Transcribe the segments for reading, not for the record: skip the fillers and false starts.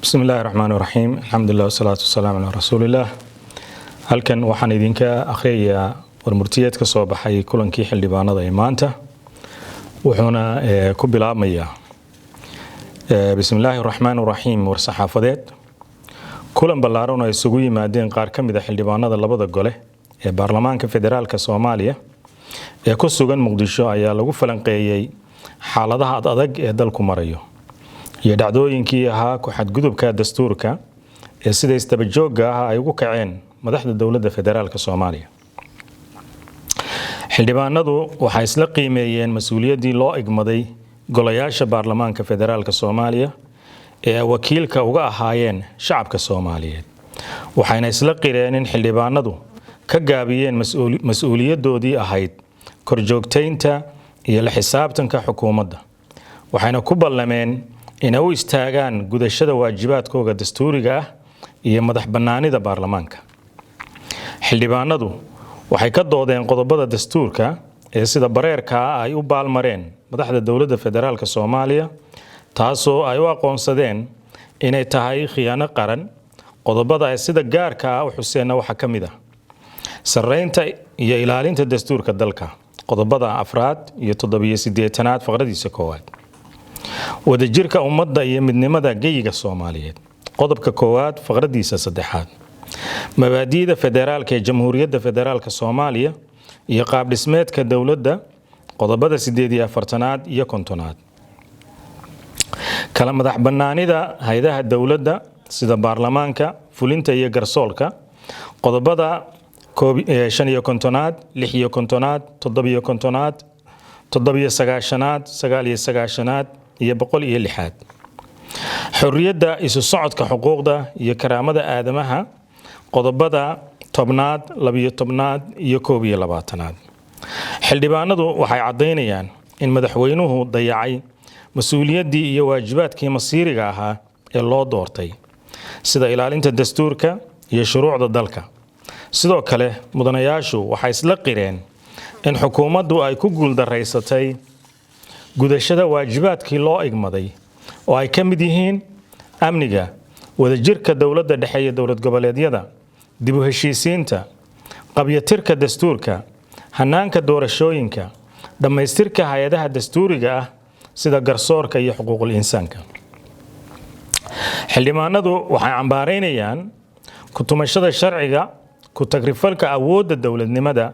بسم الله الرحمن الرحيم الحمد لله والصلاة والسلام على رسول الله halkan waxaan idinka akhriyaa warmurtiyeed ka soo baxay kulankii xildhibaanada ee maanta wuxuuna ku bilaabmayaa bismillaahir rahmaanir rahiim war saxaafadeed kulan ballaaran oo isugu yimaadeen qaar ka mid ah xildhibaanada labada gole ee baarlamaanka federaalka Soomaaliya ee ku sugan Muqdisho ayaa lagu falanqeeyay xaaladaha adag ee dalku marayo iyo dhacdooyinkii ahaa ku xadgudubka dastuurka ee sida istaba joogga ah ay ugu kaceen madaxda dawladda federaalka Soomaaliya xildhibaanadu waxay isla qiimeeyeen mas'uuliyadii loo igmaday golayaasha baarlamaanka federaalka Soomaaliya ee wakiilka uga ahaayeen shacabka Soomaaliyeed waxayna isla qireen in xildhibaanadu ka gaabiyeen mas'uuliyadoodii ahayd korjoogteynta iyo la xisaabtanka xukuumadda waxayna ku ballameen inay u istaagaan gudashada waajibaadkooda dastuuriga ah iyo madax bannaanida baarlamaanka xildhibaanadu waxay ka doodeen qodobada dastuurka ee sida bareerka ah ay u baalmareen madaxda dawladda federaalka Soomaaliya taasoo ay u aqoonsadeen inay tahay khiyaano qaran qodobada ay sida gaarka ah u xuseen waxa kamid ah sareynta iyo ilaalinta dastuurka dalka qodobada 4 iyo 78 faqradiisa koowaad wadajirka ummadda iyo midnimada geyiga Soomaaliyeed qodobka koowaad faqradiisa 3 mabaadi'da federaalka ee jamhuuriyadda federaalka Soomaaliya iyo qaab dhismeedka dawladda qodobada 48 iyo 50 kala madax bannaanida hay'adaha dawladda sida baarlamaanka fulinta iyo garsoorka qodobada 55 56 57 99 iyo 106 xorriyadda isu socodka xuquuqda iyo karaamada aadamaha qodobada 10 12 iyo 21 xildhibaanadu waxay cadeynayaan in madaxweynuhu dayacay mas'uuliyadii iyo waajibaadkii masiiriga ahaa ee loo doortay sida ilaalinta dastuurka iyo shuruucda dalka sidoo kale mudanayaashu waxay isla qireen in xukuumaddu ay ku guuldareysatay gudashada waajibaadkii loo igmaday oo ay ka mid yihiin amniga wadajirka dawladda dhexe iyo dawlad goboleedyada dib u heshiisiinta qabyatirka dastuurka hanaanka doorashooyinka dhamaystirka hay'adaha dastuuriga ah sida garsoorka iyo xuquuqul insaanka xildhibaanadu waxay cambaareynayaan ku tumashada sharciga ku tagrifalka awoodda dawladnimada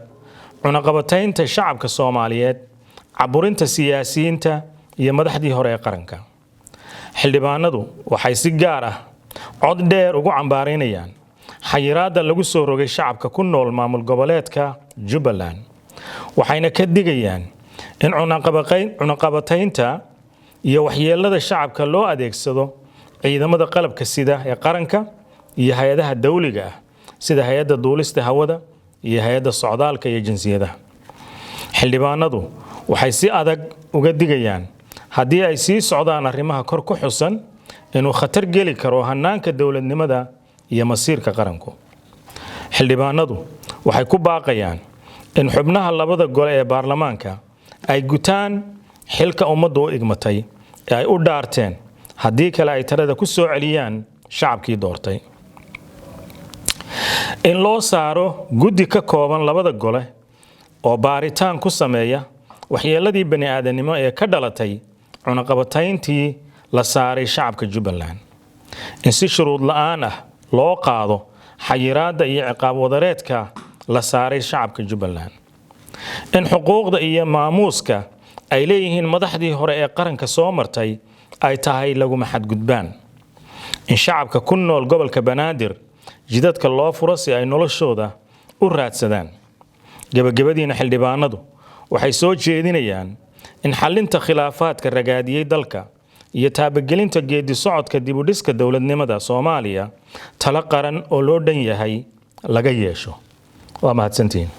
cunaqabataynta shacabka Soomaaliyeed caburinta siyaasiyiinta iyo madaxdii hore ee qaranka xildhibaanadu waxay si gaar ah cod dheer ugu cambaareynayaan xayiraadda lagu soo rogay shacabka ku nool maamul goboleedka Jubbaland waxayna ka digayaan in cunaqabataynta iyo waxyeelada shacabka loo adeegsado ciidamada qalabka sida ee qaranka iyo hay'adaha dawliga ah sida hay'adda duulista hawada iyo hay'adda socdaalka iyo jinsiyadaha xildhibaanadu waxay si adag uga digayaan haddii ay sii socdaan arrimaha kor ku xusan inuu khatar geli karo hanaanka dawladnimada iyo masiirka qaranku xildhibaanadu waxay ku baaqayaan in xubnaha labada gole ee baarlamaanka ay gutaan xilka ummaddu u igmatay ee ay u dhaarteen haddii kale ay talada ku soo celiyaan shacabkii doortay in loo saaro guddi ka kooban labada gole oo baaritaan ku sameeya waxyeeladii bani aadanimo ee ka dhalatay cunaqabatayntii la saaray shacabka Jubbaland in si shuruud la'aan ah loo qaado xayiraadda iyo ciqaab wadareedka la saaray shacabka Jubbaland in xuquuqda iyo maamuuska ay leeyihiin madaxdii hore ee qaranka soo martay ay tahay lagu xadgudbaan in shacabka ku nool gobolka Banaadir jidadka loo furo si ay noloshooda u raadsadaan gabagabadiina xildhibaanadu waxay soo jeedinayaan in xalinta khilaafaadka ragaadiyay dalka iyo taabagelinta geedi socodka dib u dhiska dawladnimada Soomaaliya tala qaran oo loo dhan yahay laga yeesho waa mahadsantiin